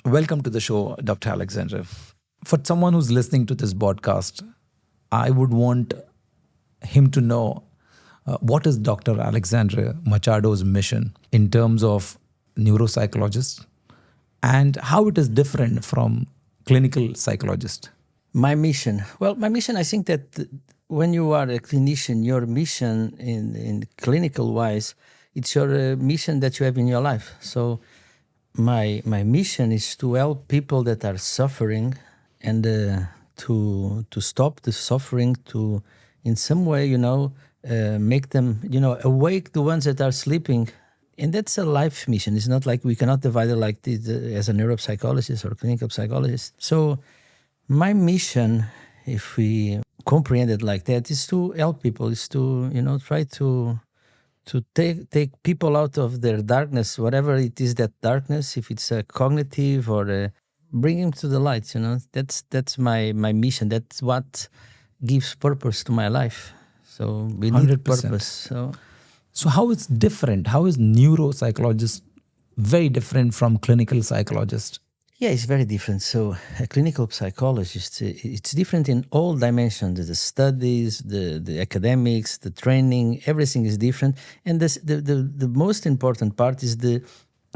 Welcome to the show, Dr. Alexandra. For someone who's listening to this podcast, I would want him to know what is Dr. Alexandra Machado's mission in terms of neuropsychologist and how it is different from clinical psychologist. My mission? Well, my mission, I think that when you are a clinician, your mission in clinical wise, it's your mission that you have in your life. So my mission is to help people that are suffering and to stop the suffering, to in some way, make them, awake the ones that are sleeping. And that's a life mission. It's not like we cannot divide it like this as a neuropsychologist or clinical psychologist. So my mission, if we comprehend it like that, is to help people, is to, try to take people out of their darkness, whatever it is, that darkness, if it's a cognitive or bring them to the light, That's my mission. That's what gives purpose to my life. So we need 100%. purpose. So how it's different? How is neuropsychologist very different from clinical psychologist? Yeah, it's very different. So a clinical psychologist, it's different in all dimensions. The studies, the academics, the training, everything is different. And the most important part is the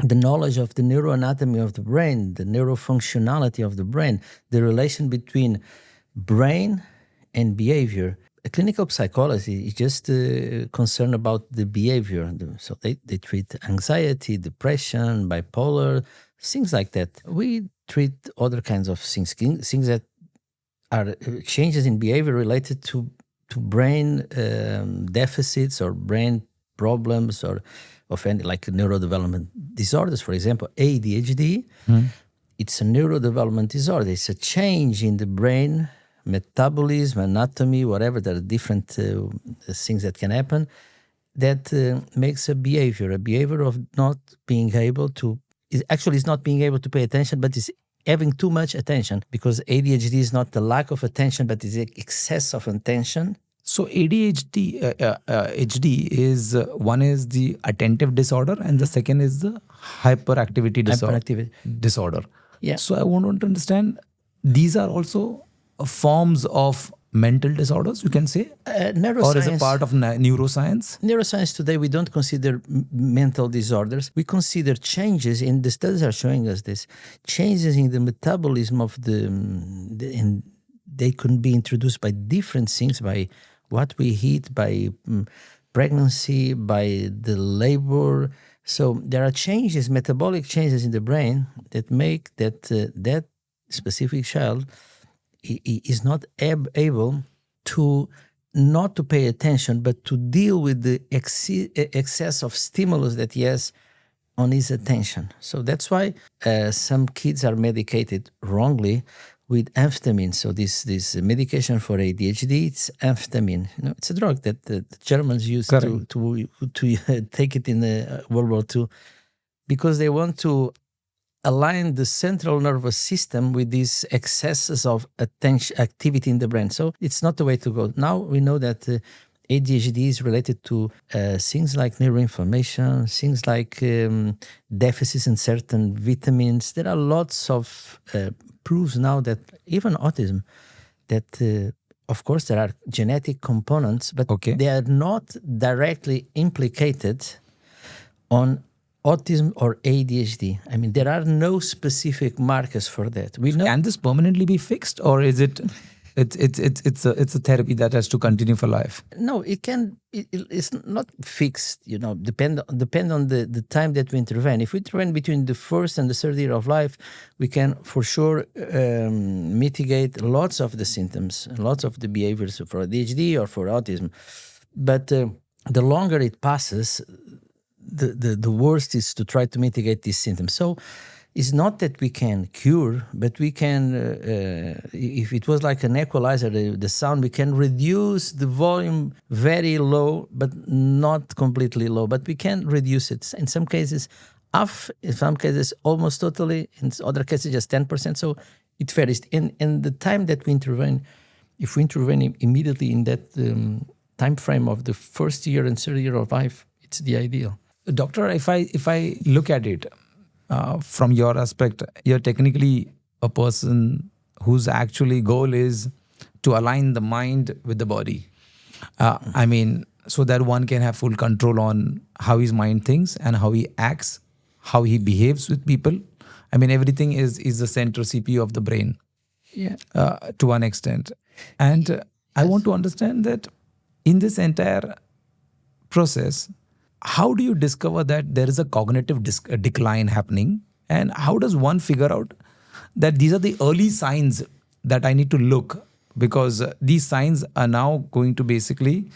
knowledge of the neuroanatomy of the brain, the neurofunctionality of the brain, the relation between brain and behavior. A clinical psychology is just concerned about the behavior. So they treat anxiety, depression, bipolar, things like that. We treat other kinds of things that are changes in behavior related to brain deficits or brain problems or of any, like neurodevelopment disorders. For example, ADHD, it's a neurodevelopment disorder. It's a change in the brain metabolism, anatomy, whatever. There are different things that can happen that makes a behavior of not being able to. It's not being able to pay attention, but it's having too much attention, because ADHD is not the lack of attention, but it's the excess of attention. So ADHD, HD is one is the attentive disorder, and the second is the hyperactivity disorder. Yeah. So I want to understand, these are also forms of mental disorders, you can say, neuroscience, or is it part of neuroscience? Neuroscience today, we don't consider mental disorders. We consider changes, and the studies are showing us this, changes in the metabolism of and they can be introduced by different things, by what we eat, by pregnancy, by the labor. So there are changes, metabolic changes in the brain that make that specific child is not able to not to pay attention, but to deal with the excess of stimulus that he has on his attention. So that's why some kids are medicated wrongly with amphetamine. So this medication for ADHD, it's amphetamine. It's a drug that the Germans used to take it in the World War II, because they want to align the central nervous system with these excesses of attention activity in the brain. So it's not the way to go. Now we know that ADHD is related to things like neuroinflammation, things like deficits in certain vitamins. There are lots of proofs now that even autism, that of course there are genetic components, but they are not directly implicated on autism or ADHD. I mean, there are no specific markers for that. We know. Can this permanently be fixed, or is it? It's a therapy that has to continue for life? No, it can. It's not fixed. Depend on the time that we intervene. If we intervene between the first and the third year of life, we can for sure mitigate lots of the symptoms, lots of the behaviors for ADHD or for autism. But the longer it passes, the worst is to try to mitigate these symptoms. So it's not that we can cure, but we can, if it was like an equalizer, the sound, we can reduce the volume very low, but not completely low. But we can reduce it. In some cases, half, in some cases, almost totally. In other cases, just 10%. So it varies. And the time that we intervene, if we intervene immediately in that time frame of the first year and third year of life, it's the ideal. Doctor, if I look at it, from your aspect, you're technically a person whose actually goal is to align the mind with the body. So that one can have full control on how his mind thinks and how he acts, how he behaves with people. Everything is the central CPU of the brain, Yeah. to one extent. And I want to understand that in this entire process, how do you discover that there is a cognitive decline happening? And how does one figure out that these are the early signs that I need to look? Because these signs are now going to basically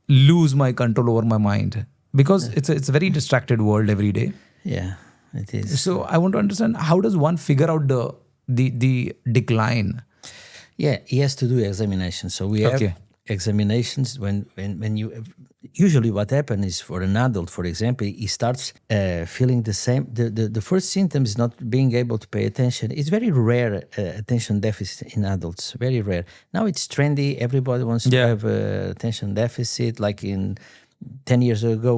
lose my control over my mind. Because it's a very distracted world every day. Yeah, it is. So I want to understand, how does one figure out the decline? Yeah, he has to do examinations. So we have Okay. examinations when you usually what happens is for an adult, for example, he starts feeling the same. The first symptom is not being able to pay attention. It's very rare attention deficit in adults. Very rare. Now it's trendy. Everybody wants to have attention deficit. Like in 10 years ago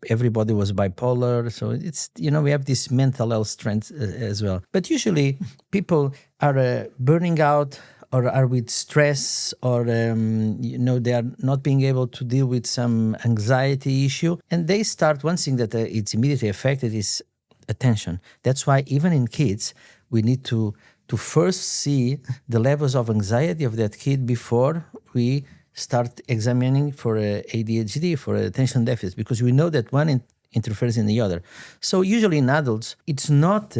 everybody was bipolar. So it's, we have this mental health trend as well. But usually people are burning out, or are with stress, or they are not being able to deal with some anxiety issue, and they start. One thing that it's immediately affected is attention. That's why even in kids, we need to first see the levels of anxiety of that kid before we start examining for ADHD, for attention deficit, because we know that one interferes in the other. So usually in adults, it's not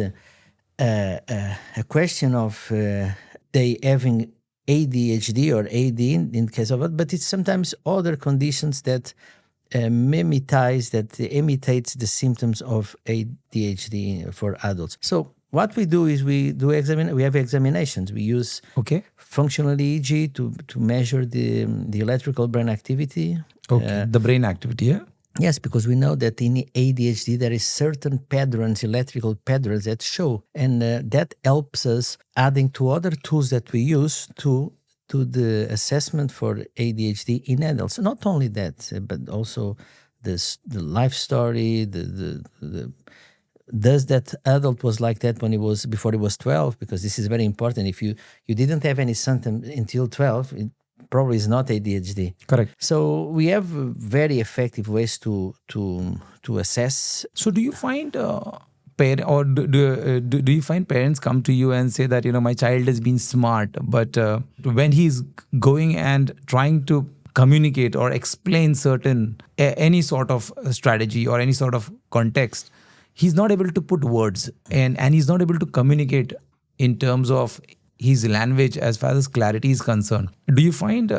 a question of they having ADHD or AD in case of it, but it's sometimes other conditions that imitates the symptoms of ADHD for adults. So what we do is we have examinations. We use functional EEG to measure the electrical brain activity. The brain activity, yeah? Yes, because we know that in ADHD there is certain patterns, electrical patterns that show, and that helps us adding to other tools that we use to the assessment for ADHD in adults. Not only that, but also the life story. Does that adult was like that before he was 12? Because this is very important. If you didn't have any symptom until 12. It probably is not ADHD. Correct. So we have very effective ways to assess. So do you find do you find parents come to you and say that my child has been smart, but when he's going and trying to communicate or explain any sort of strategy or any sort of context, he's not able to put words and he's not able to communicate in terms of his language as far as clarity is concerned. Do you find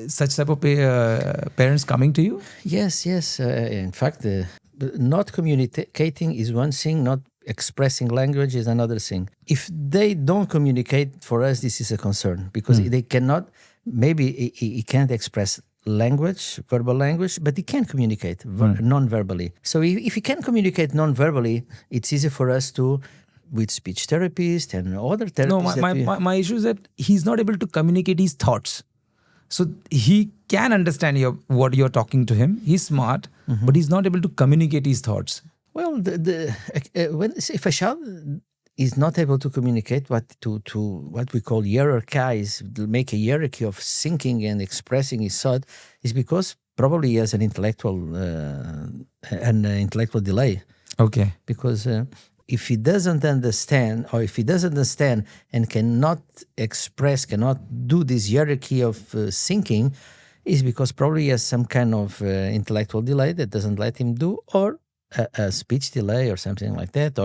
such type of parents coming to you? Yes. In fact, not communicating is one thing, not expressing language is another thing. If they don't communicate, for us, this is a concern, because they cannot, maybe he can't express verbal language, but he can communicate non-verbally. So if he can communicate non-verbally, it's easy for us with speech therapists and other therapists. No, my issue is that he's not able to communicate his thoughts. So he can understand what you're talking to him. He's smart, but he's not able to communicate his thoughts. Well, if a child is not able to communicate what we call hierarchize, make a hierarchy of thinking and expressing his thought, is because probably he has an intellectual delay. Okay. Because if he doesn't understand, and cannot do this hierarchy of thinking, is because probably he has some kind of intellectual delay that doesn't let him do, or a speech delay or something like that,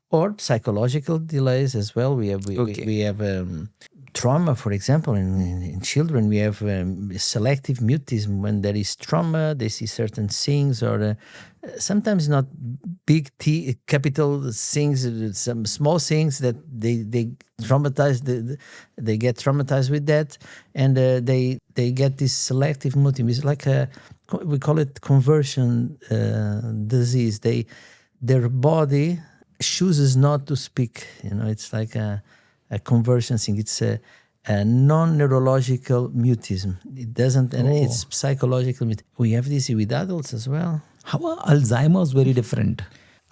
or psychological delays as well. We have trauma, for example, in children. We have selective mutism. When there is trauma, they see certain things, or sometimes not big capital things, some small things that they traumatize. They get traumatized with that, and they get this selective mutism. It's like we call it conversion disease. Their body chooses not to speak. It's like a conversion thing. It's a non-neurological mutism. It doesn't, and it's psychological. We have this with adults as well. How are Alzheimer's very different?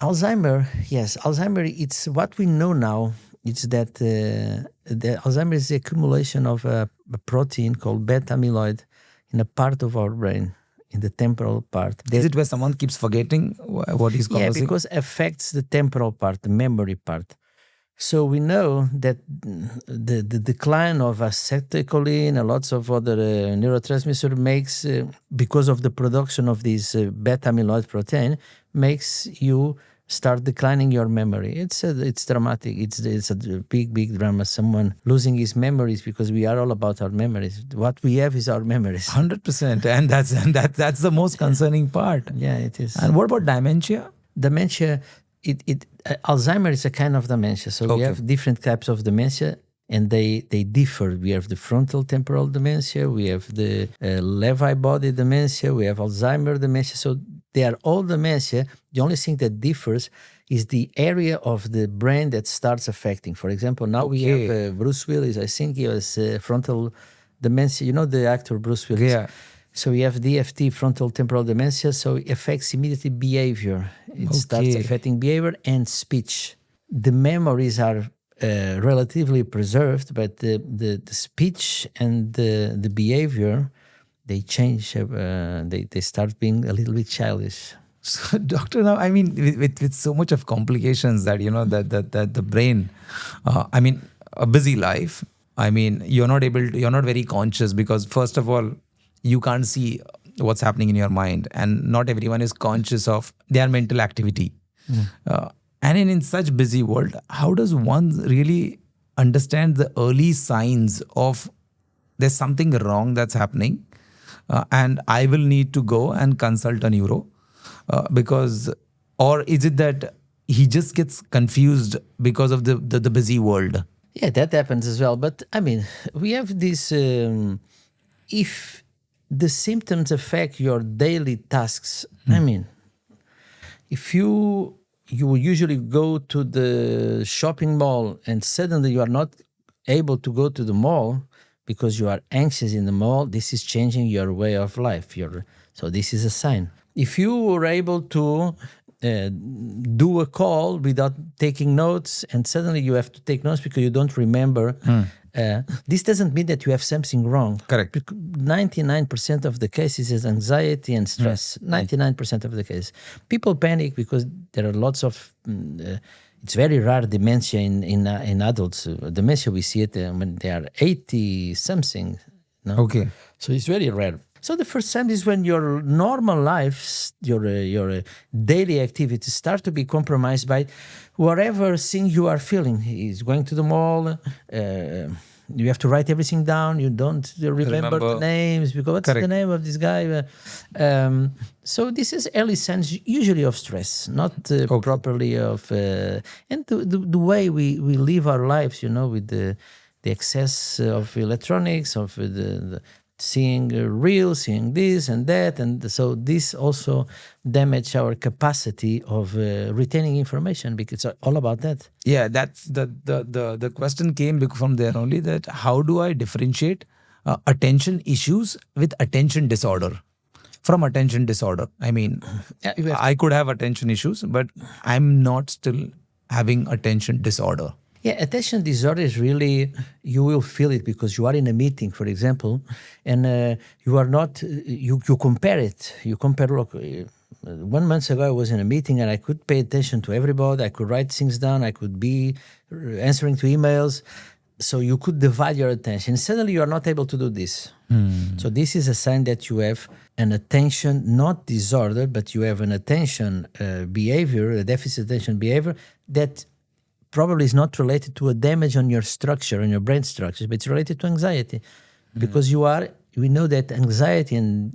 Alzheimer, yes. Alzheimer, it's what we know now. It's that the Alzheimer is the accumulation of a protein called beta amyloid in a part of our brain, in the temporal part. Is it where someone keeps forgetting what he's Yeah, conversing? because affects the temporal part, the memory part. So we know that the decline of acetylcholine and lots of other neurotransmitters makes, because of the production of this beta amyloid protein, makes you start declining your memory. It's dramatic. It's a big drama. Someone losing his memories, because we are all about our memories. What we have is our memories. 100%, and that's the most concerning part. Yeah, it is. And what about dementia? Dementia, Alzheimer is a kind of dementia. So we Okay. have different types of dementia, and they differ. We have the frontal temporal dementia, we have the Lewy body dementia, we have Alzheimer dementia. So they are all dementia. The only thing that differs is the area of the brain that starts affecting. For example, now we have Bruce Willis. I think he has frontal dementia. You know the actor Bruce Willis? Yeah. So we have DFT, frontal temporal dementia. So it affects immediately behavior. It starts affecting behavior and speech. The memories are relatively preserved, but the speech and the behavior, they change. They start being a little bit childish. So, doctor, now I mean, with so much of complications that that the brain, I mean, a busy life. I mean, you're not very conscious, because first of all, you can't see what's happening in your mind, and not everyone is conscious of their mental activity. And in such busy world, how does one really understand the early signs of there's something wrong that's happening, and I will need to go and consult a neuro, because, or is it that he just gets confused because of the busy world? Yeah, that happens as well. But I mean, we have this, if the symptoms affect your daily tasks, I mean, if you usually go to the shopping mall and suddenly you are not able to go to the mall because you are anxious in the mall, this is changing your way of life. So this is a sign. If you were able to do a call without taking notes, and suddenly you have to take notes because you don't remember, this doesn't mean that you have something wrong. Correct. 99% of the cases is anxiety and stress. 99% of the cases. People panic because there are lots of, it's very rare dementia in adults. Dementia, we see it when they are 80 something. No? Okay. So it's very rare. So the first time is when your normal life, your daily activities start to be compromised by whatever thing you are feeling. Is going to the mall, you have to write everything down. You don't remember the names because what's the name of this guy? So this is early signs usually of stress, not properly of, and the way we live our lives, with the excess of electronics, of the seeing reels, seeing this and that, and so this also damage our capacity of retaining information, because it's all about that. Yeah, that's the question came from there only, that how do I differentiate attention issues with attention disorder from attention disorder? I mean, I could have attention issues, but I'm not still having attention disorder. Yeah, attention disorder is really, you will feel it because you are in a meeting, for example, and you are not, you compare it. You compare, look, 1 month ago I was in a meeting and I could pay attention to everybody. I could write things down. I could be answering to emails. So you could divide your attention. Suddenly you are not able to do this. So this is a sign that you have an attention, not disorder, but you have an attention behavior, a deficit attention behavior that probably is not related to a damage on your structure, on your brain structures, but it's related to anxiety. Because we know that anxiety and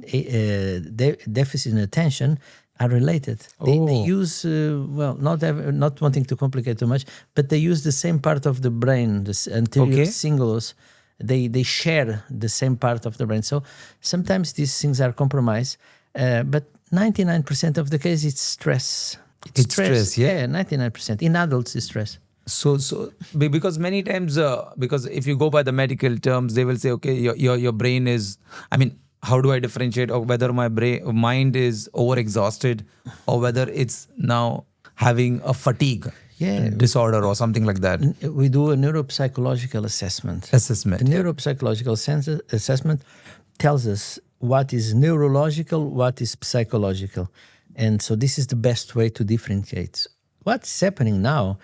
deficit in attention are related. They use, not wanting to complicate too much, but they use the same part of the brain, the anterior cingulus. They share the same part of the brain. So sometimes these things are compromised, but 99% of the case it's stress. It's stress, yeah? Yeah, 99%. In adults, it's stress. So because many times, because if you go by the medical terms, they will say, okay, your brain is, I mean, how do I differentiate, or whether my mind is overexhausted, or whether it's now having a fatigue disorder or something like that. We do a neuropsychological assessment. Assessment. The neuropsychological assessment tells us what is neurological, what is psychological. And so this is the best way to differentiate. What's happening now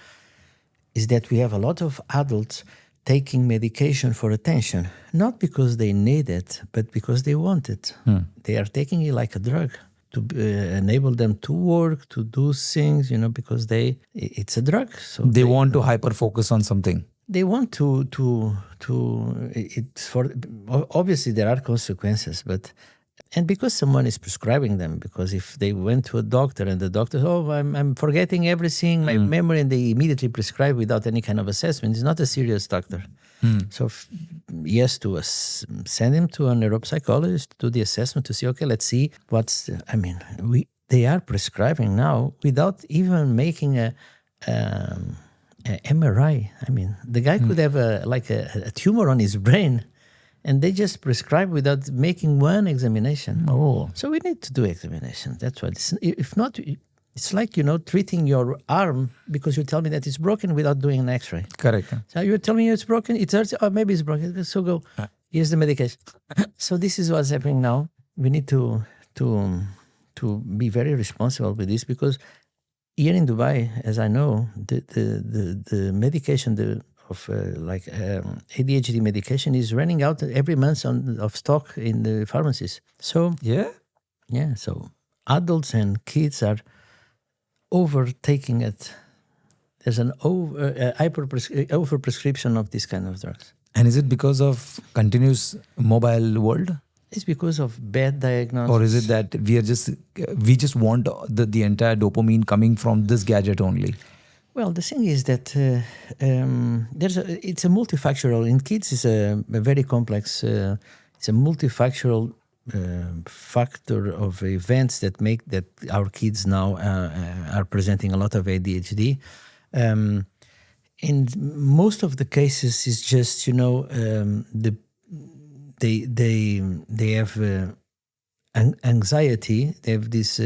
is that we have a lot of adults taking medication for attention, not because they need it, but because they want it. They are taking it like a drug to enable them to work, to do things, because it's a drug. So they want to hyper-focus on something. They want obviously there are consequences, and because someone is prescribing them, because if they went to a doctor and the doctor, I'm forgetting everything, my memory, and they immediately prescribe without any kind of assessment, it's not a serious doctor. So he has to send him to a neuropsychologist to do the assessment to see, okay, let's see they are prescribing now without even making a MRI. The guy could have a tumor on his brain, and they just prescribe without making one examination. Oh. So we need to do examination. That's why. If not, it's like, treating your arm because you tell me that it's broken without doing an X-ray. Correct. So you're telling me it's broken, it hurts, maybe it's broken. So go, here's the medication. So this is what's happening now. We need to be very responsible with this, because here in Dubai, as I know, the medication of ADHD medication is running out every month of stock in the pharmacies. So so adults and kids are overtaking it. There's an over-prescription of this kind of drugs. And is it because of continuous mobile world? It's because of bad diagnosis. Or is it that we just want the entire dopamine coming from this gadget only? Well, the thing is that it's a multifactorial. In kids, it's a very complex. It's a multifactorial factor of events that make that our kids now are presenting a lot of ADHD. In most of the cases, it's just they have anxiety. They have this.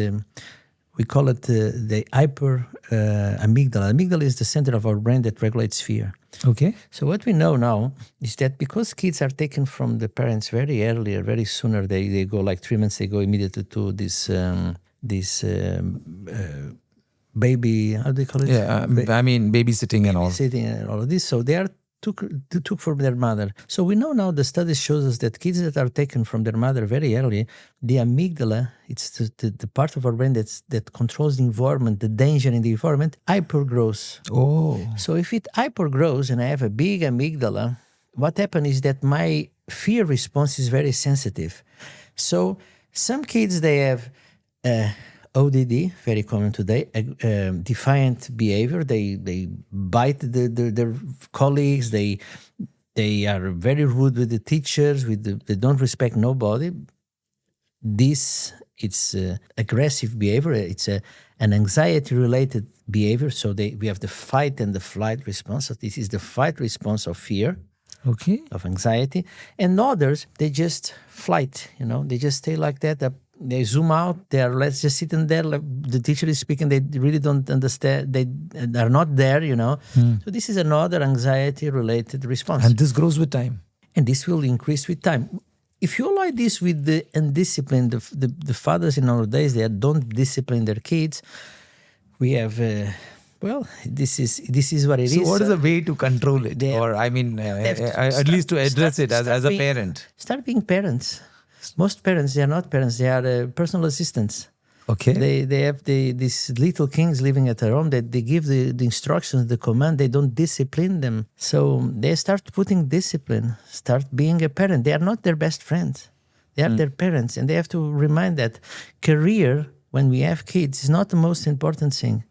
We call it the hyper amygdala. Amygdala is the center of our brain that regulates fear. Okay. So what we know now is that because kids are taken from the parents very early or very sooner, they go like 3 months, they go immediately to this baby, how do they call it? Yeah, babysitting and all. Babysitting and all of this. So they are took from their mother. So we know now, the study shows us that kids that are taken from their mother very early, the amygdala, it's the part of our brain that controls the environment, the danger in the environment, hypergrows. Oh. So if it hypergrows and I have a big amygdala, what happens is that my fear response is very sensitive. So some kids, they have ODD, very common today, defiant behavior. They bite their colleagues. They are very rude with the teachers. They don't respect nobody. It's aggressive behavior. It's an anxiety-related behavior. So we have the fight and the flight response. So this is the fight response of fear. Okay. Of anxiety. And others, they just flight. They just stay like that. They zoom out. Let's just sit in there. The teacher is speaking. They really don't understand. They are not there. So this is another anxiety-related response. And this grows with time. And this will increase with time. If you allow this with the undisciplined, the fathers in our days, they don't discipline their kids. We have. This is what it is. So what is the way to control it? At least to address it as a parent? Start being parents. Most parents, they are not parents. They are personal assistants. Okay. They have these little kings living at their home. They give the instructions, the command. They don't discipline them. So they start putting discipline, start being a parent. They are not their best friends. They are their parents. And they have to remind that career, when we have kids, is not the most important thing.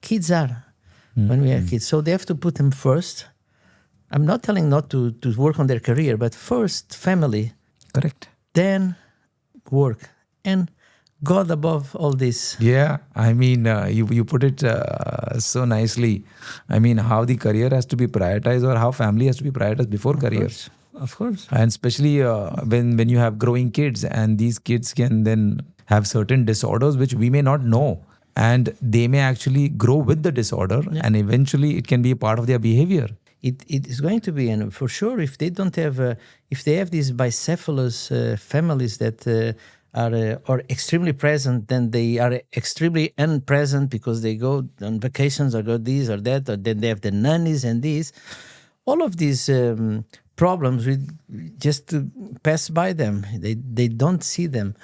Kids are when we have kids. So they have to put them first. I'm not telling not to work on their career, but first family. Correct. Then work. And God above all this. Yeah, you put it so nicely. How the career has to be prioritized, or how family has to be prioritized before career. Of course. And especially when you have growing kids, and these kids can then have certain disorders which we may not know. and they may actually grow with the disorder, and eventually it can be a part of their behavior. It is going to be, and for sure, if they don't have, if they have these bicephalous families that are extremely present, then they are extremely unpresent because they go on vacations or go this or that, or then they have the nannies and this. All of these problems, we just pass by them. They don't see them.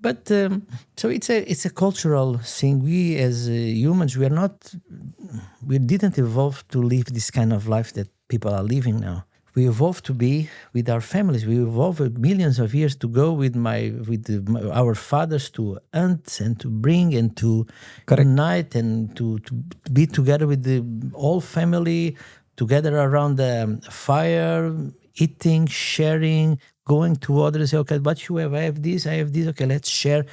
But so it's a cultural thing. We as humans, we didn't evolve to live this kind of life that people are living now. We evolved to be with our families. We evolved millions of years to go with our fathers to hunt and to bring and to unite and to be together with the whole family, together around the fire, eating, sharing, going to others, say, okay, what you have? I have this, okay, let's share.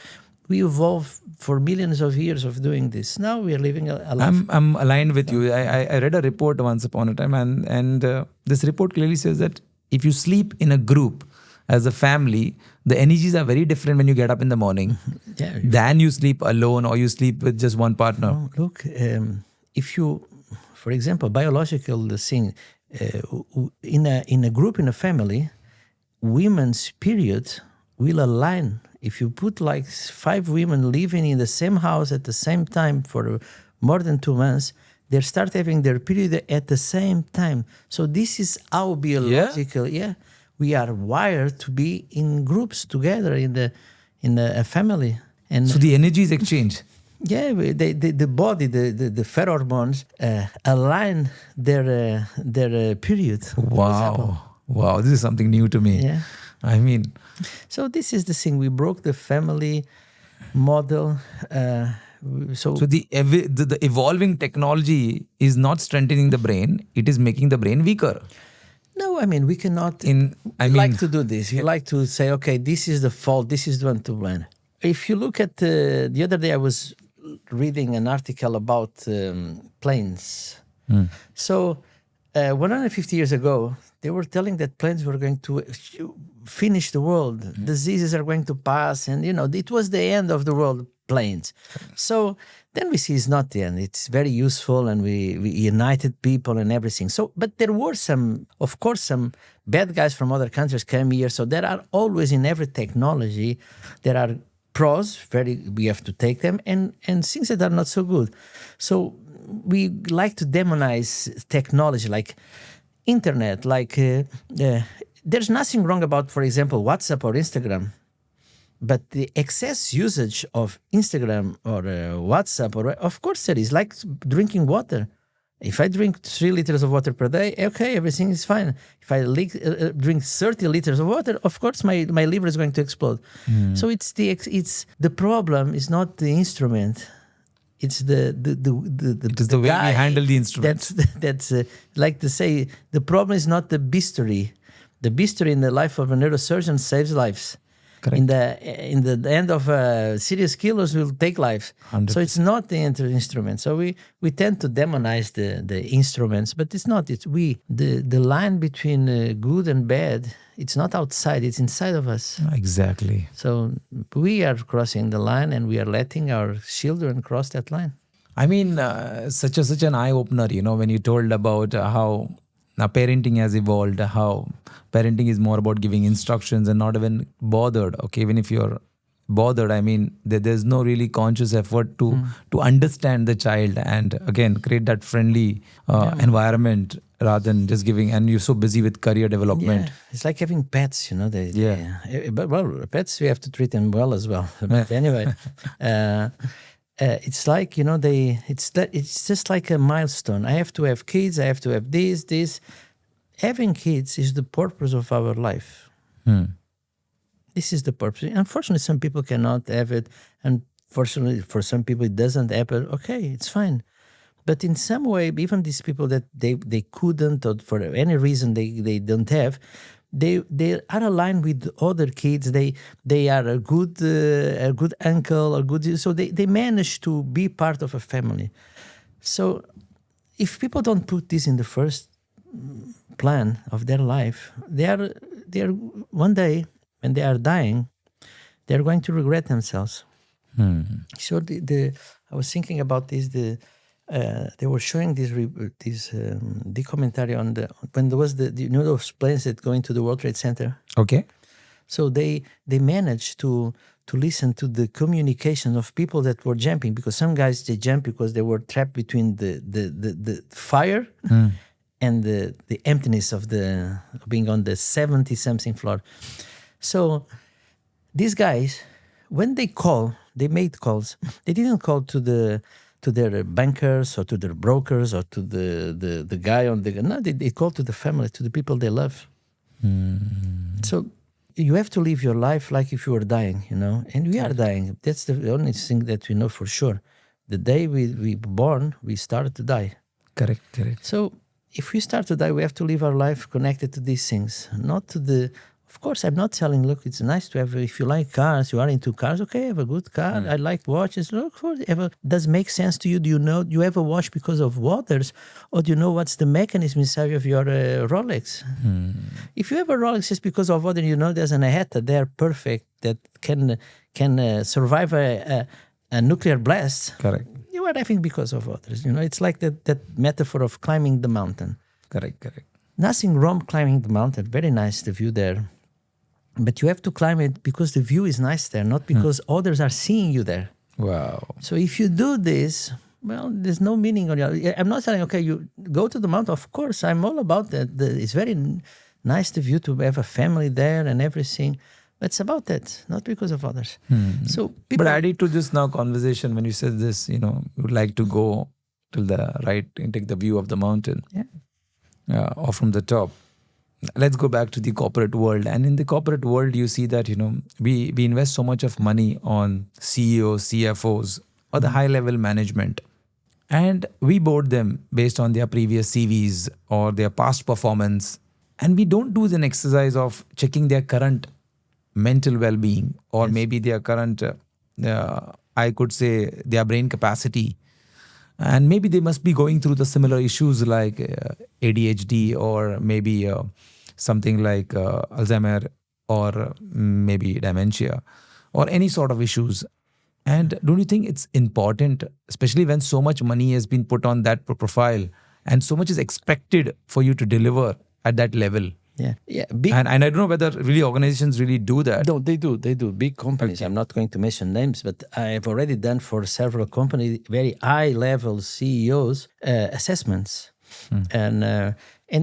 We evolved for millions of years of doing this. Now we are living a life. I'm aligned with you. I read a report once upon a time, and this report clearly says that if you sleep in a group as a family, the energies are very different when you get up in the morning than you sleep alone or you sleep with just one partner. No, look, if you, for example, biological thing, in a group, in a family, women's period will align. If you put like 5 women living in the same house at the same time for more than 2 months, they start having their period at the same time. So this is our biological. We are wired to be in groups together in a family. And so the energies exchange. Yeah, the body, the pheromones align their period. Wow, this is something new to me. Yeah. I mean, so this is the thing. We broke the family model. So the evolving technology is not strengthening the brain; it is making the brain weaker. No, I mean we cannot. Like to do this. You like to say, okay, this is the fault. This is the one to blame. If you look at the other day, I was reading an article about planes. So 150 years ago, they were telling that planes were going to finish the world. Diseases are going to pass, and it was the end of the world. Planes. So then we see it's not the end. It's very useful, and we united people and everything. So, but there were some bad guys from other countries came here. So there are always in every technology, there are pros. We have to take them, and things that are not so good. So we like to demonize technology, like internet, like there's nothing wrong about, for example, WhatsApp or Instagram. But the excess usage of Instagram or WhatsApp, of course there is, like drinking water. If I drink 3 liters of water per day, okay, everything is fine. If I drink 30 liters of water, of course my liver is going to explode. So it's the problem is not the instrument. It's the way we handle the instrument. That's like to say, the problem is not the bistoury. The bistoury in the life of a neurosurgeon saves lives. Correct. In the end of serious killers will take lives. 100%. So it's not the instrument. So we tend to demonize the instruments, but it's not. It's the line between good and bad. It's not outside. It's inside of us. Exactly. So we are crossing the line, and we are letting our children cross that line. I mean, such an eye opener. When you told about how now parenting has evolved, how parenting is more about giving instructions and not even bothered. Okay, even if you're bothered, I mean, there's no really conscious effort to understand the child and again create that friendly environment rather than just giving. And you're so busy with career development. Yeah. It's like having pets, But pets, we have to treat them well as well. But anyway. It's like, it's just like a milestone. I have to have kids. I have to have this. Having kids is the purpose of our life. This is the purpose. Unfortunately, some people cannot have it. And fortunately, for some people, it doesn't happen. Okay, it's fine. But in some way, even these people that they couldn't, or for any reason they don't have, they are aligned with other kids. They are a good uncle or good. So they manage to be part of a family. So if people don't put this in the first plan of their life, they are one day when they are dying, they are going to regret themselves. So I was thinking about this. They were showing this documentary on when there was those planes that go into the World Trade Center. Okay. So they managed to listen to the communication of people that were jumping, because some guys, they jumped because they were trapped between the fire and the emptiness of being on the 70-something floor. So these guys, when they made calls. They didn't call to their bankers or to their brokers or to the guy on the... No, they called to the family, to the people they love. So you have to live your life like if you were dying, and we are dying. That's the only thing that we know for sure. The day we born, we start to die. Correct. So if we start to die, we have to live our life connected to these things, not to the... Of course, I'm not telling, look, it's nice to have, if you like cars, you are into cars, okay, have a good car. I like watches. Look, does it make sense to you? Do you have a watch because of others? Or do you know what's the mechanism inside of your Rolex? If you have a Rolex just because of others, there's an Aheta there, perfect, that can survive a nuclear blast. Correct. You are having because of others. It's like that metaphor of climbing the mountain. Correct. Nothing wrong climbing the mountain. Very nice, the view there. But you have to climb it because the view is nice there, not because others are seeing you there. Wow. So if you do this, well, there's no meaning on your... I'm not saying, okay, you go to the mountain. Of course, I'm all about that. It's very nice the view to have a family there and everything. But it's about that, not because of others. So people... But added to this now conversation, when you said this, you would like to go to the right and take the view of the mountain. Yeah. Or from the top. Let's go back to the corporate world. And in the corporate world, you see that, we invest so much of money on CEOs, CFOs, or the high-level management. And we board them based on their previous CVs or their past performance. And we don't do an exercise of checking their current mental well-being or maybe their current, I could say, their brain capacity. And maybe they must be going through the similar issues like ADHD or maybe something like Alzheimer or maybe dementia or any sort of issues. And don't you think it's important, especially when so much money has been put on that profile and so much is expected for you to deliver at that level? Yeah. And I don't know whether really organizations really do that. No, they do. Big companies. Okay. I'm not going to mention names, but I've already done for several companies, very high-level CEOs, assessments. And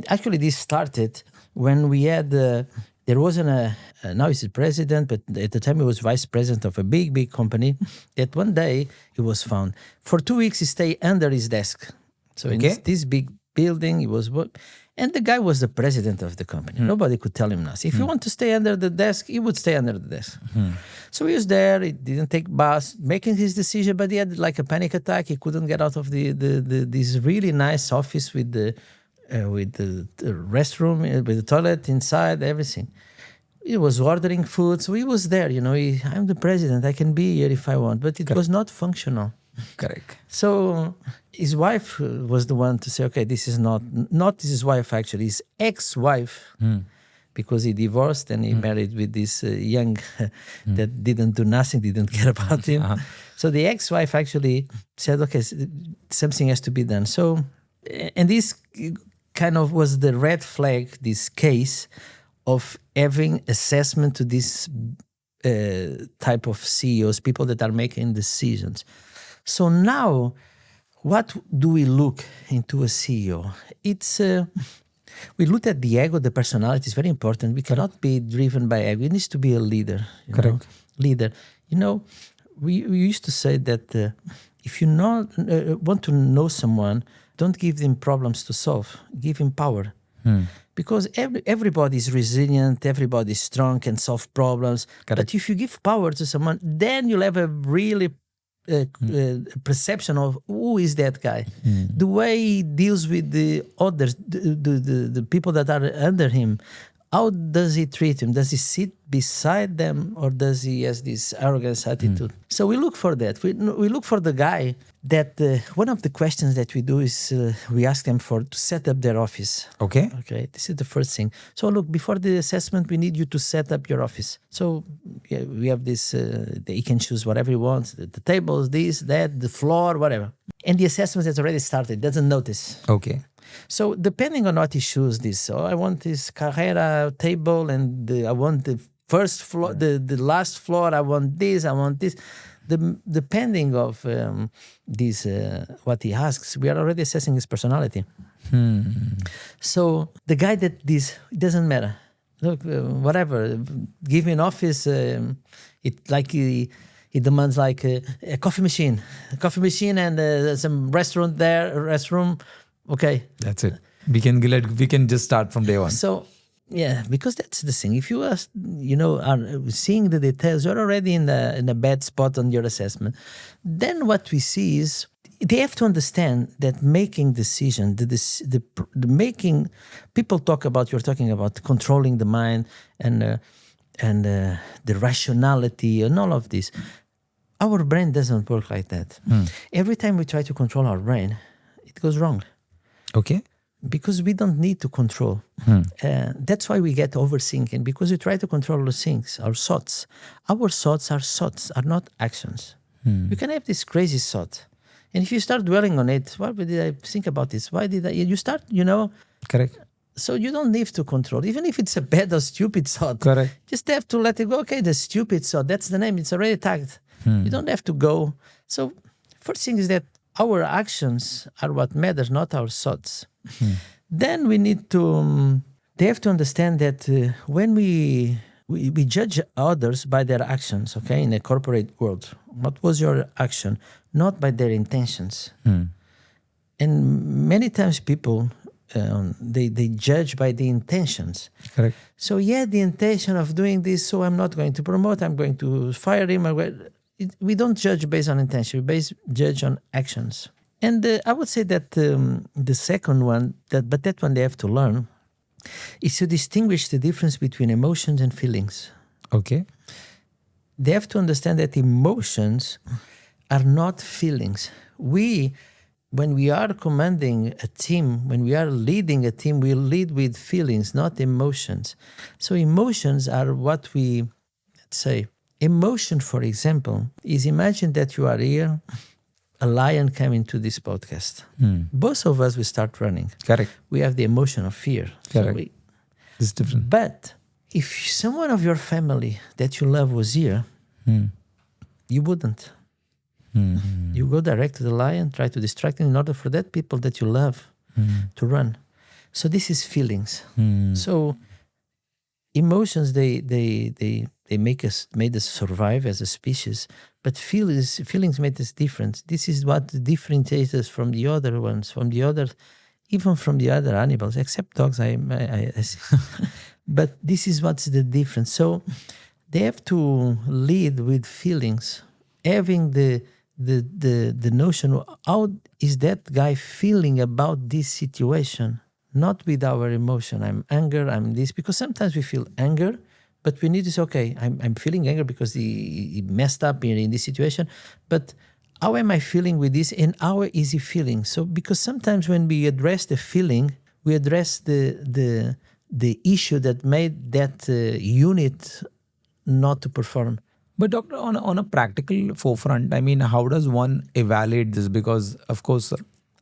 actually this started when we had, there wasn't now he's the president, but at the time he was vice president of a big company, that one day he was found. For 2 weeks he stayed under his desk. So in this big building, he was... And the guy was the president of the company. Nobody could tell him nothing. If you want to stay under the desk, he would stay under the desk. So he was there. He didn't take bus, making his decision, but he had like a panic attack. He couldn't get out of this really nice office with the restroom, with the toilet inside, everything. He was ordering food, so he was there. I'm the president. I can be here if I want, but it was not functional. Correct. So his wife was the one to say, okay, this is not his wife actually, his ex-wife, because he divorced and he married with this young that didn't do nothing, didn't care about him. So the ex-wife actually said, okay, something has to be done. So, and this kind of was the red flag, this case of having assessment to this type of CEOs, people that are making decisions. So now, what do we look into a CEO? It's we look at the ego, the personality is very important. We cannot be driven by ego. It needs to be a leader. Correct. Leader. We used to say that if you want to know someone, don't give them problems to solve. Give him power. Because everybody is resilient, everybody is strong, can solve problems. Correct. But if you give power to someone, then you'll have a really perception of who is that guy, the way he deals with the others, the people that are under him, how does he treat him? Does he sit beside them, or does he has this arrogance attitude? So we look for that. We look for the guy that one of the questions that we do is we ask them to set up their office. Okay. Okay, this is the first thing. So look, before the assessment, we need you to set up your office. So yeah, we have this, he can choose whatever he wants, the tables, this, that, the floor, whatever. And the assessment has already started, doesn't notice. Okay. So depending on what he chooses this, so I want this Carrera table, and I want the first floor, the last floor, I want this. Depending of this, what he asks, we are already assessing his personality. So the guy that this, it doesn't matter. Look, whatever, give me an office, he demands like a coffee machine and some restroom. Okay. That's it. We can just start from day one. So, yeah, because that's the thing. If you are, are seeing the details, you're already in a bad spot on your assessment. Then what we see is they have to understand that making decision, the making, people you're talking about controlling the mind and the rationality and all of this. Our brain doesn't work like that. Every time we try to control our brain, it goes wrong. Okay. Because we don't need to control. That's why we get overthinking, because we try to control the things, our thoughts. Our thoughts are not actions. You can have this crazy thought. And if you start dwelling on it, why did I think about this? Why did I? You start, Correct. So you don't need to control. Even if it's a bad or stupid thought. Correct. Just have to let it go. Okay, the stupid thought, that's the name. It's already tagged. You don't have to go. So first thing is that our actions are what matters, not our thoughts. Then we need to, they have to understand that when we judge others by their actions, okay, in a corporate world, what was your action? Not by their intentions. And many times people, they judge by the intentions. Correct. So the intention of doing this, so I'm not going to promote, I'm going to fire him. We don't judge based on intention, we judge on actions. And I would say that the second one, but that one they have to learn, is to distinguish the difference between emotions and feelings. Okay. They have to understand that emotions are not feelings. When we are commanding a team, when we are leading a team, we lead with feelings, not emotions. So emotions are what we, let's say, emotion, for example, is imagine that you are here, a lion came into this podcast. Both of us will start running. Correct. We have the emotion of fear. Correct. So it's different. But if someone of your family that you love was here, you wouldn't. You go direct to the lion, try to distract him in order for that people that you love to run. So this is feelings. So emotions, they made us survive as a species, but feelings made us different. This is what differentiates us from the other ones, even from the other animals, except dogs. I but this is what's the difference. So they have to lead with feelings, having the notion, how is that guy feeling about this situation? Not with our emotion. I'm anger, I'm this. Because sometimes we feel anger, but we need to say, okay, I'm feeling anger because he messed up in this situation. But how am I feeling with this, and how is he feeling? So because sometimes when we address the feeling, we address the issue that made that unit not to perform. But doctor, on a practical forefront, I mean, how does one evaluate this? Because of course,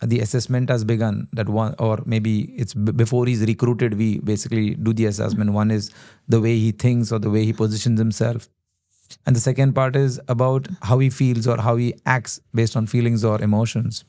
the assessment has begun. That one, or maybe it's before he's recruited, we basically do the assessment. One is the way he thinks or the way he positions himself, and the second part is about how he feels or how he acts based on feelings or emotions.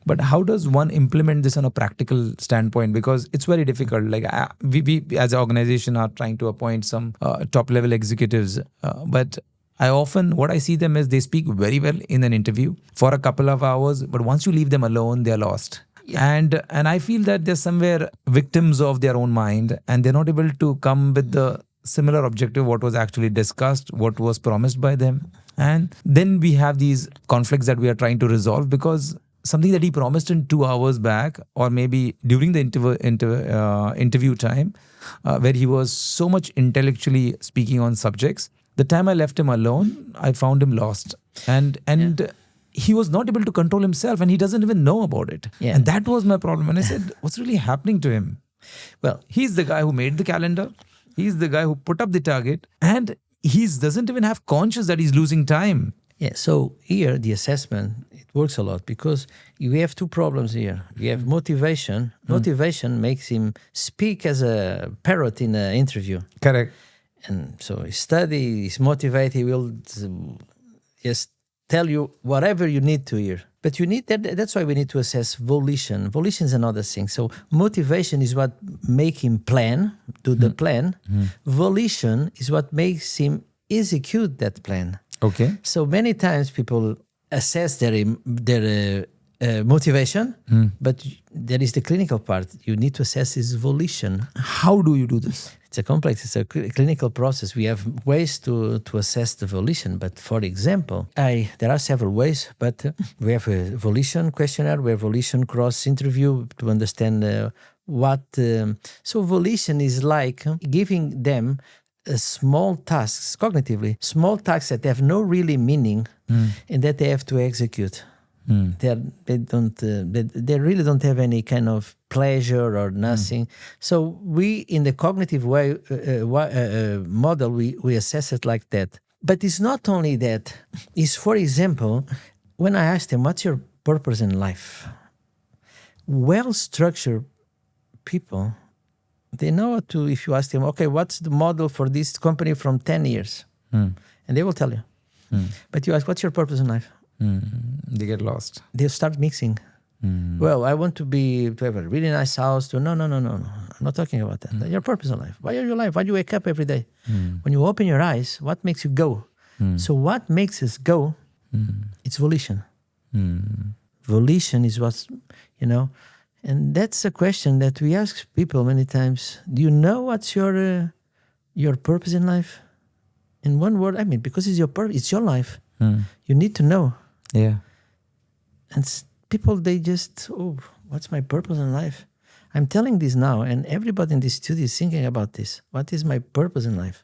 But how does one implement this on a practical standpoint? Because it's very difficult. Like we as an organization are trying to appoint some top level executives, but what I see them is they speak very well in an interview for a couple of hours, but once you leave them alone, they're lost. Yeah. And I feel that they're somewhere victims of their own mind, and they're not able to come with the similar objective, what was actually discussed, what was promised by them. And then we have these conflicts that we are trying to resolve, because something that he promised in 2 hours back, or maybe during the interview time, where he was so much intellectually speaking on subjects. The time I left him alone, I found him lost. And he was not able to control himself, and he doesn't even know about it. Yeah. And that was my problem. And I said, what's really happening to him? Well, He's the guy who made the calendar. He's the guy who put up the target. And he doesn't even have conscious that he's losing time. yeah, so here the assessment, it works a lot because we have two problems here. We have motivation. Motivation makes him speak as a parrot in an interview. Correct. And so he study, he's motivated, he will just tell you whatever you need to hear. But you need that's why we need to assess volition. Volition is another thing. So motivation is what make him plan, do the plan. Volition is what makes him execute that plan. Okay. So many times people assess their motivation, but there is the clinical part. You need to assess his volition. How do you do this? It's a complex, it's a clinical process. We have ways to assess the volition. But for example, there are several ways, but we have a volition questionnaire, we have volition cross interview to understand what. So volition is like giving them small tasks, cognitively, small tasks that have no really meaning and that they have to execute. They really don't have any kind of pleasure or nothing. So we, in the cognitive way model, we assess it like that. But it's not only that. It's, for example, when I asked them, what's your purpose in life? Well-structured people, they know to, if you ask them, okay, what's the model for this company from 10 years? And they will tell you. But you ask, what's your purpose in life? They get lost. They'll start mixing. Well, I want to have a really nice house. No. I'm not talking about that. Your purpose in life. Why are you alive? Why do you wake up every day? When you open your eyes, what makes you go? So what makes us go? It's volition. Volition is what's, and that's a question that we ask people many times. Do you know what's your purpose in life? In one word, I mean, because it's your purpose, it's your life. You need to know. Yeah. And people, they just, what's my purpose in life? I'm telling this now, and everybody in this studio is thinking about this. What is my purpose in life?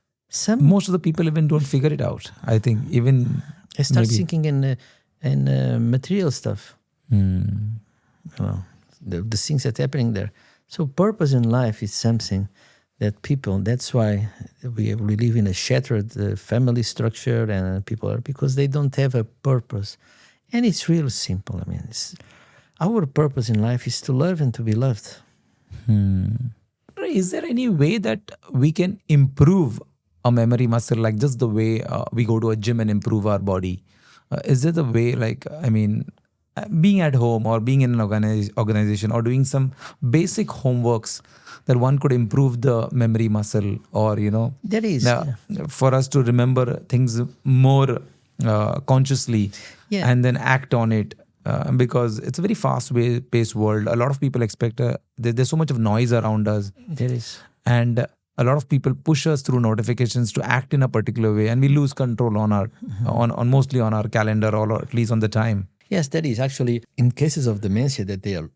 Most of the people even don't figure it out. I think even I start thinking in material stuff. Well, the things that's happening there. So purpose in life is something that people, that's why we live in a shattered family structure, and people are, because they don't have a purpose. And it's real simple. I mean, our purpose in life is to love and to be loved. Is there any way that we can improve a memory muscle, like just the way we go to a gym and improve our body? Is there a way, being at home or being in an organization or doing some basic homeworks that one could improve the memory muscle, or, There is. for us to remember things more consciously and then act on it? Because it's a very fast-paced world. A lot of people expect, there's so much of noise around us. There is. And a lot of people push us through notifications to act in a particular way, and we lose control on our, mostly on our calendar, or at least on the time. Yes, that is actually, in cases of dementia, that they are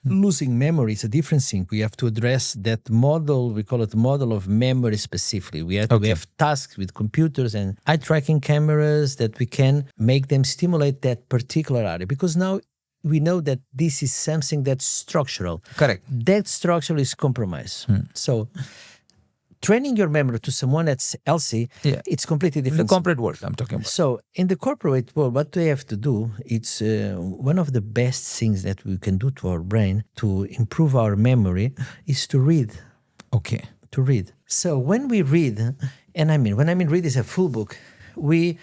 losing memory. It's a different thing. We have to address that model. We call it the model of memory specifically. We have tasks with computers and eye tracking cameras that we can make them stimulate that particular area. Because now we know that this is something that's structural. Correct. That structure is compromised. So training your memory to someone that's healthy, it's completely different. The corporate world I'm talking about. So in the corporate world, what we have to do, it's one of the best things that we can do to our brain to improve our memory is to read. Okay. To read. So when we read, and when I mean read is a full book, we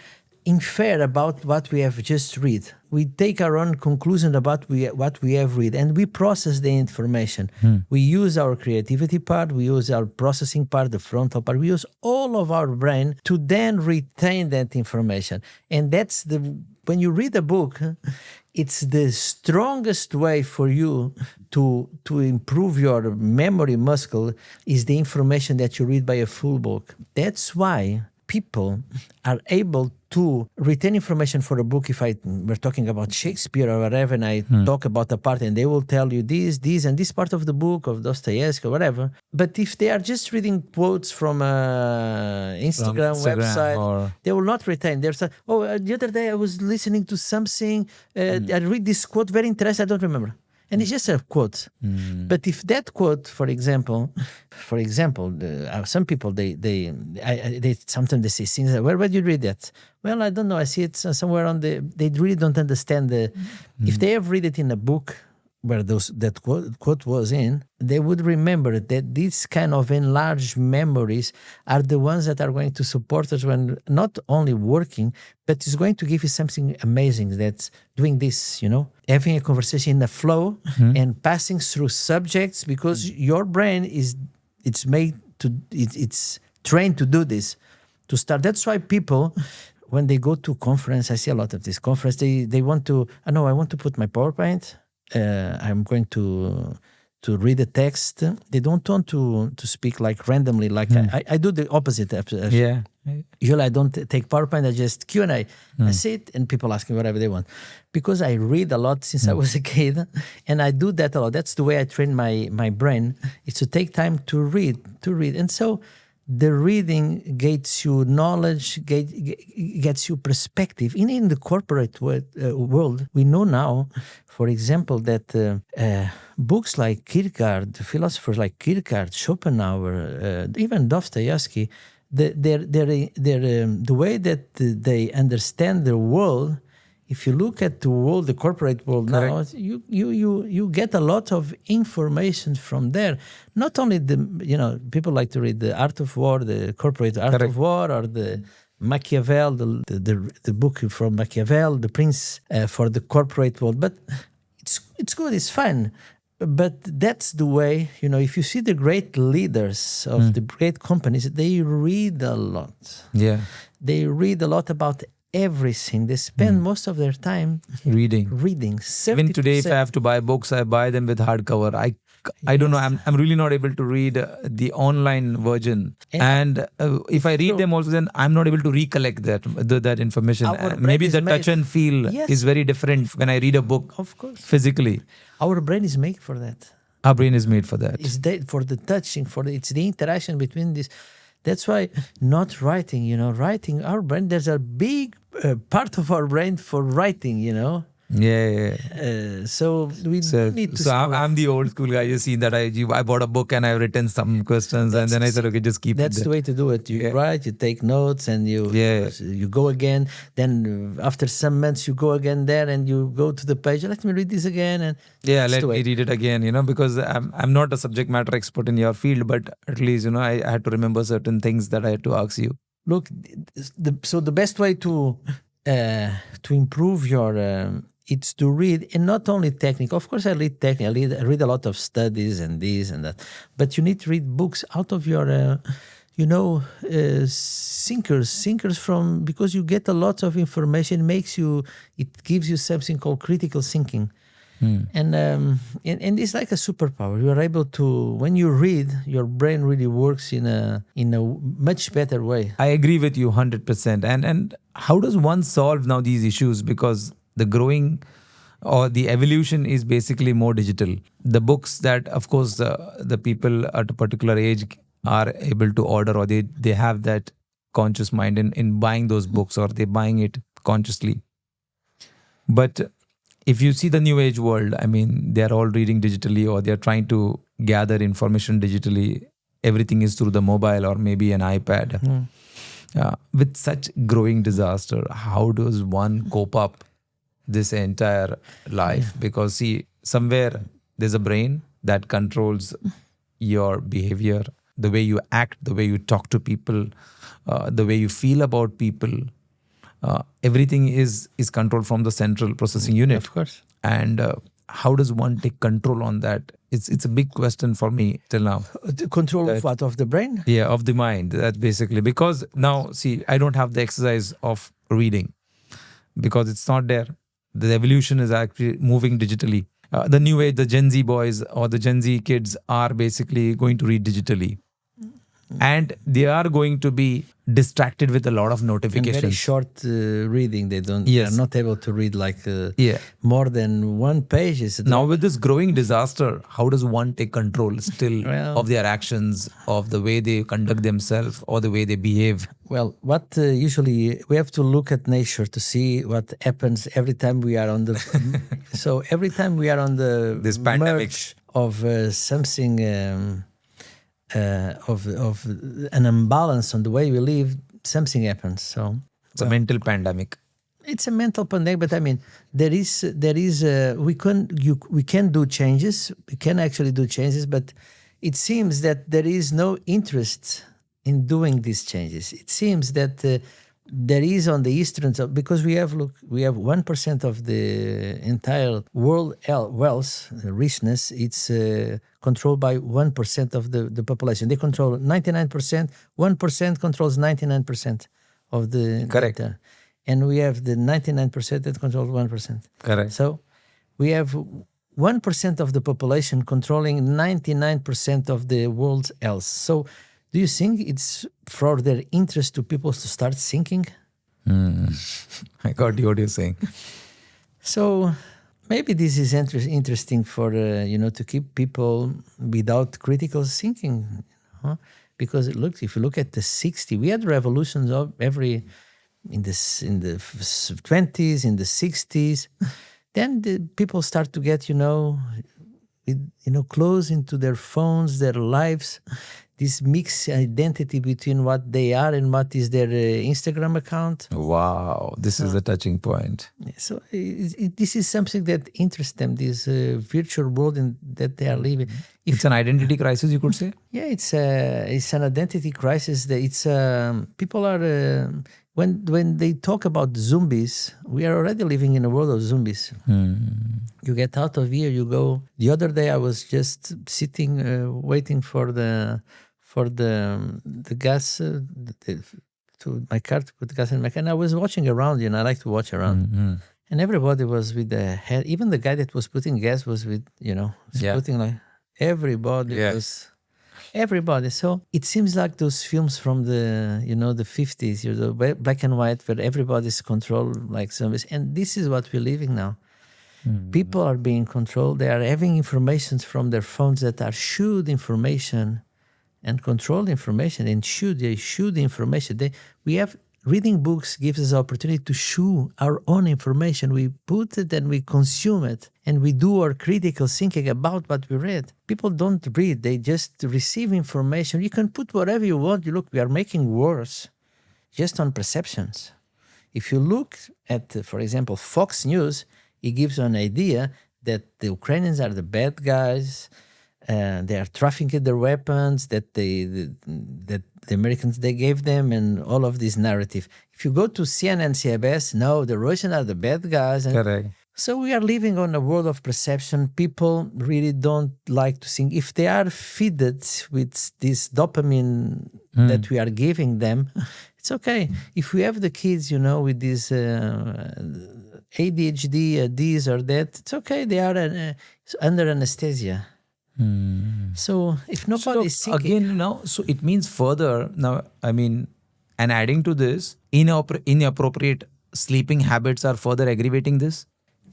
infer about what we have just read. We take our own conclusion about what we have read, and we process the information. We use our creativity part, we use our processing part, the frontal part, we use all of our brain to then retain that information. And that's when you read a book, it's the strongest way for you to improve your memory muscle is the information that you read by a full book. That's why people are able to retain information for a book. If we're talking about Shakespeare or whatever, and I talk about a part, and they will tell you this, and this part of the book of Dostoevsky or whatever. But if they are just reading quotes from a Instagram website, they will not retain. They're saying, the other day I was listening to something, I read this quote, very interesting, I don't remember. And it's just a quote. But if that quote, for example, some people, they sometimes they say things like, where did you read that? Well, I don't know. I see it somewhere they really don't understand if they have read it in a book where that quote was in, they would remember that these kind of enlarged memories are the ones that are going to support us when not only working, but it's going to give you something amazing. That's doing this, having a conversation in a flow and passing through subjects, because your brain it's trained to do this, to start. That's why people, when they go to conference, I see a lot of this conference, they want to, I want to put my PowerPoint, I'm going to read the text. They don't want to speak like randomly. Like I do the opposite. Yeah. Usually I don't take PowerPoint. I just Q&A. I sit and people ask me whatever they want, because I read a lot since I was a kid, and I do that a lot. That's the way I train my brain. Is to take time to read, and so the reading gets you knowledge, gets you perspective. In the corporate world, we know now, for example, that books like Kierkegaard, philosophers like Kierkegaard, Schopenhauer, even Dostoevsky, the way that they understand the world. If you look at the world, the corporate world now, you get a lot of information from there. Not only people like to read The Art of War, the corporate Art of War, or the Machiavel, the book from Machiavel, The Prince for the corporate world. But it's good, it's fun. But that's the way, if you see the great leaders of the great companies, they read a lot. Yeah. They read a lot about everything. They spend most of their time reading. 70%. Even today, if I have to buy books, I buy them with hardcover. I don't know. I'm really not able to read the online version. And if I read them also, then I'm not able to recollect that information. Maybe the touch and feel is very different when I read a book. Of course. Physically. Our brain is made for that. Our brain is made for that. It's for the touching, it's the interaction between this. That's why not writing, writing, our brain, there's a big part of our brain for writing, Yeah. So we need to. So I'm the old school guy. You see that I bought a book and I've written some questions, and then I said, okay, just keep it. That's the way to do it. You write, you take notes, and you go again. Then after some months, you go again there and you go to the page. Let me read this again, and let me read it again. Because I'm not a subject matter expert in your field, but at least I had to remember certain things that I had to ask you. Look, so the best way to improve your it's to read, and not only technical. Of course, I read technical. I read a lot of studies and this and that. But you need to read books out of your, thinkers from, because you get a lot of information. It gives you something called critical thinking. And it's like a superpower. You are able to, when you read, your brain really works in a much better way. I agree with you 100%. And how does one solve now these issues? Because the growing or the evolution is basically more digital. The books that, of course, the people at a particular age are able to order, or they have that conscious mind in buying those books, or they're buying it consciously. But if you see the new age world, they're all reading digitally, or they're trying to gather information digitally. Everything is through the mobile or maybe an iPad. With such growing disaster, how does one cope up this entire life? Because see, somewhere there's a brain that controls your behavior, the way you act, the way you talk to people, the way you feel about people. Everything is controlled from the central processing unit. Of course. And how does one take control on that? It's a big question for me till now. Control of what? Of the brain? Yeah, of the mind. That basically, because now, see, I don't have the exercise of reading because it's not there. The evolution is actually moving digitally. The new age, the Gen Z boys or the Gen Z kids are basically going to read digitally. and they are going to be distracted with a lot of And notifications. very short reading. They Yes. are not able to read like Yeah. more than one page. Now with this growing disaster, how does one take control still Well- of their actions, of the way they conduct themselves or the way they behave? Well, what usually we have to look at nature to see what happens every time we are on the. So every time we are on the This pandemic. merge of something of an imbalance on the way we live, something happens. So It's a mental pandemic. it's a mental pandemic, but I mean, we can do changes. We can actually do changes, but it seems that there is no interest in doing these changes. It seems that there is on the eastern side, because we have 1% of the entire world wealth, richness. It's controlled by 1% of the population. They control 99%. 1% controls 99% of the Correct. data. And we have the 99% that controls 1%. Correct. So we have 1% of the population controlling 99% of the world's health. So do you think it's for their interest to people to start thinking? I got what you're saying. So maybe this is interesting for to keep people without critical thinking, because look, if you look at the 60s, we had revolutions of every in the 20s, in the 60s. Then the people start to get close into their phones, their lives. This mixed identity between what they are and what is their Instagram account. Wow, this is a touching point. So this is something that interests them, this virtual world that they are living. It's an identity crisis, you could say? Yeah, it's an identity crisis. People are when they talk about zombies, we are already living in a world of zombies. You get out of here, you go. The other day, I was just sitting waiting for the gas to my car to put gas in my car. And I was watching around. I like to watch around. And everybody was with the head. Even the guy that was putting gas was with putting like everybody was. Everybody. So it seems like those films from the 50s, the black and white, where everybody's controlled like zombies. And this is what we're living now. People are being controlled. They are having information from their phones that are shooed information and controlled information. And they shoot the information. Reading books gives us the opportunity to shoot our own information. We put it and we consume it. And we do our critical thinking about what we read. People don't read. They just receive information. You can put whatever you want. Look, we are making wars just on perceptions. If you look at, for example, Fox News, it gives you an idea that the Ukrainians are the bad guys. They are trafficking their weapons that the Americans they gave them, and all of this narrative. If you go to CNN, CBS, no, the Russians are the bad guys. Correct. So we are living on a world of perception. People really don't like to think. If they are fed with this dopamine that we are giving them, it's okay. If we have the kids, with this ADHD, this or that, it's okay. They are under anesthesia. So if nobody is thinking... Again, so it means further, now, and adding to this, inappropriate sleeping habits are further aggravating this,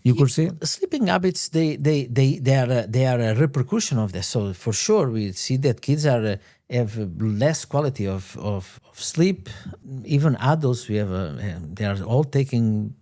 you could say? Sleeping habits, they are a repercussion of this. So for sure, we see that kids have less quality of sleep. Even adults, they are all taking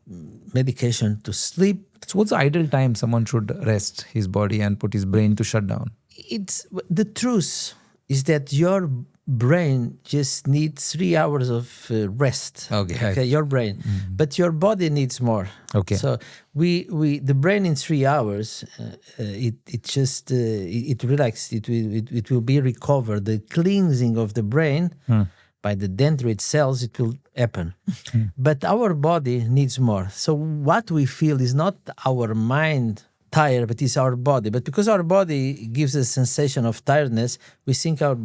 medication to sleep. So what's the ideal time someone should rest his body and put his brain to shut down? It's the truth is that your brain just needs 3 hours of rest. Okay. Your brain, but your body needs more. Okay. So the brain in 3 hours, it relaxes. It will be recovered. The cleansing of the brain by the dendrite cells, it will happen. But our body needs more. So what we feel is not our mind tired, but it's our body. But because our body gives a sensation of tiredness, we think our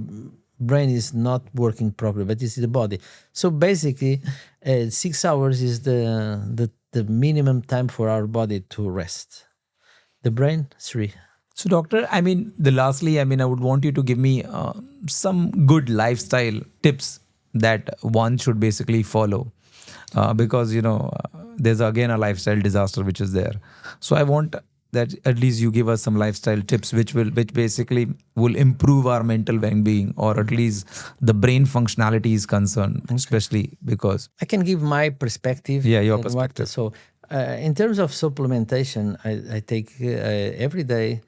brain is not working properly, but it's the body. So basically, 6 hours is the minimum time for our body to rest. The brain, 3. So, doctor, lastly, I would want you to give me some good lifestyle tips that one should basically follow, because there's again a lifestyle disaster which is there. So, I want that at least you give us some lifestyle tips which basically will improve our mental well-being, or at least the brain functionality is concerned, especially because I can give my perspective. Yeah, your and perspective. In terms of supplementation, I take every day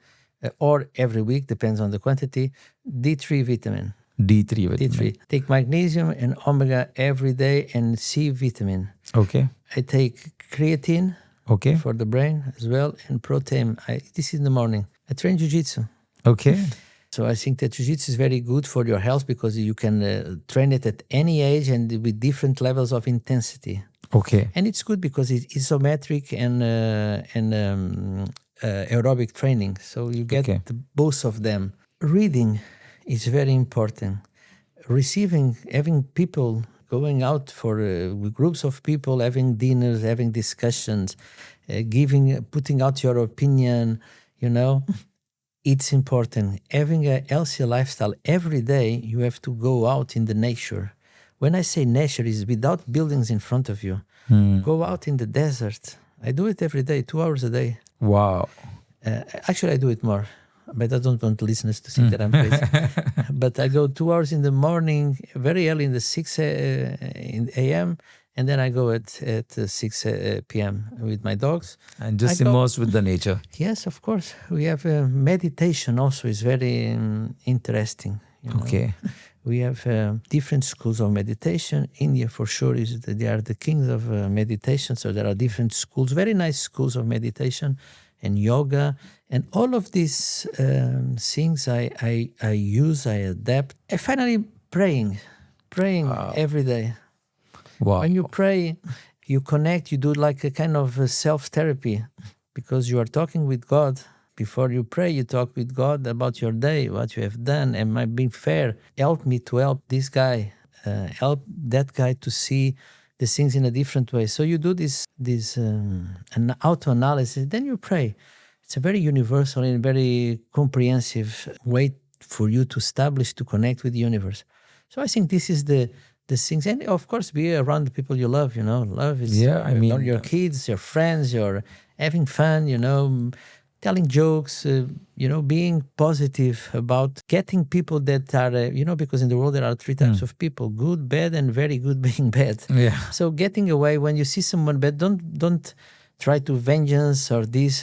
or every week, depends on the quantity, D3 vitamin. D3 vitamin. D3. Take magnesium and omega every day, and C vitamin. Okay. I take creatine Okay. for the brain as well, and protein. This is in the morning. I train jiu-jitsu. Okay. So I think that jiu-jitsu is very good for your health because you can train it at any age and with different levels of intensity. Okay. And it's good because it's isometric and aerobic training. So you get both of them. Reading is very important. Having people going out for groups of people, having dinners, having discussions, putting out your opinion, it's important. Having a healthy lifestyle every day, you have to go out in the nature. When I say nature, is without buildings in front of you. Go out in the desert. I do it every day, 2 hours a day. Wow. Actually, I do it more, but I don't want listeners to think that I'm crazy. But I go 2 hours in the morning, very early in the 6 a.m., and then I go at 6 p.m. with my dogs. And just immersed with the nature. Yes, of course. We have meditation also is very interesting. Okay. We have different schools of meditation. India, for sure, they are the kings of meditation. So there are different schools, very nice schools of meditation and yoga. And all of these things I use, I adapt. And finally, praying every day. Wow. When you pray, you connect, you do like a kind of self-therapy because you are talking with God. Before you pray, you talk with God about your day, what you have done. Am I being fair? Help me to help this guy. Help that guy to see the things in a different way. So you do this an auto-analysis, then you pray. It's a very universal and very comprehensive way for you to establish, to connect with the universe. So I think this is the things. And of course, be around the people you love, Love is your kids, your friends, you're having fun, telling jokes, being positive about getting people that are, because in the world there are 3 types of people: good, bad, and very good being bad. Yeah. So getting away when you see someone bad, don't try to vengeance or this,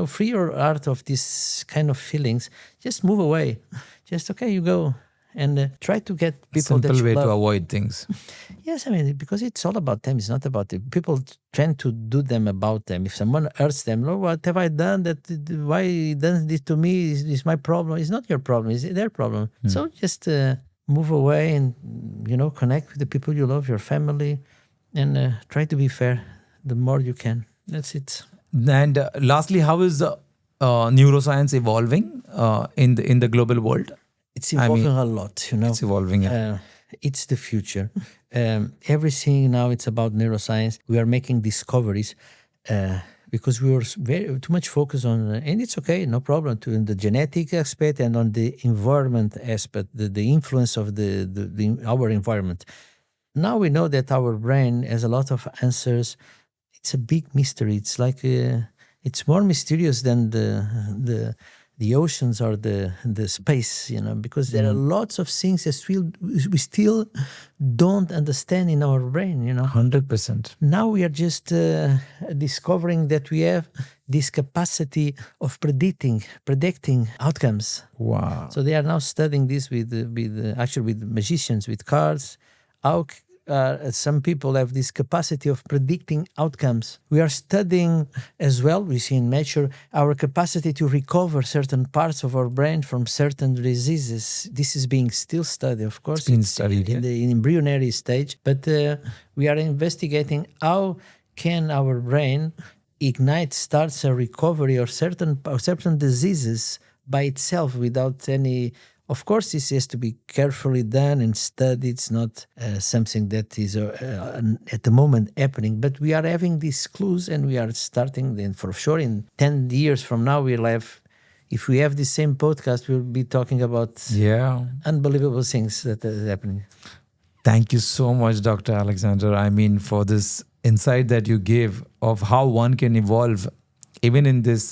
free your heart of this kind of feelings. Just move away. Just, okay, you go. And try to get people that you love. Simple way to avoid things. Yes, because it's all about them. It's not about it. People tend to do them about them. If someone hurts them, what have I done? Why he does this to me? Is my problem? It's not your problem. It's their problem. So just move away and, connect with the people you love, your family, and try to be fair the more you can. That's it. And lastly, how is neuroscience evolving in the global world? It's evolving a lot, It's evolving. It's the future. Everything now, it's about neuroscience. We are making discoveries because we were too much focused on, and it's okay, no problem, in the genetic aspect and on the environment aspect, the influence of our environment. Now we know that our brain has a lot of answers. It's a big mystery. It's like it's more mysterious than the oceans or the space, because there are lots of things that we still don't understand in our brain, 100%. Now we are just discovering that we have this capacity of predicting outcomes. Wow. So they are now studying this with magicians, with cards. How some people have this capacity of predicting outcomes. We are studying as well, we see in nature, our capacity to recover certain parts of our brain from certain diseases. This is being still studied, of course. It's being studied in the embryonary stage. But we are investigating how can our brain starts a recovery of certain diseases by itself without any... Of course, this has to be carefully done and studied. It's not something that is at the moment happening, but we are having these clues and we are starting. Then, for sure, in 10 years from now, we'll have if we have the same podcast, we'll be talking about Yeah. unbelievable things that are happening. Thank you so much, Dr. Alexander. I mean, for this insight that you gave of how one can evolve, even in this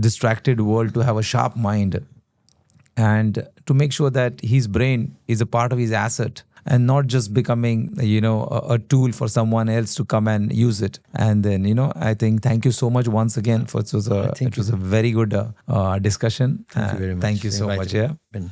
distracted world, to have a sharp mind and to make sure that his brain is a part of his asset and not just becoming, a tool for someone else to come and use it. And then, I think thank you so much once again for it was a very good discussion. Thank you very much. Thank you so much. Yeah. Ben.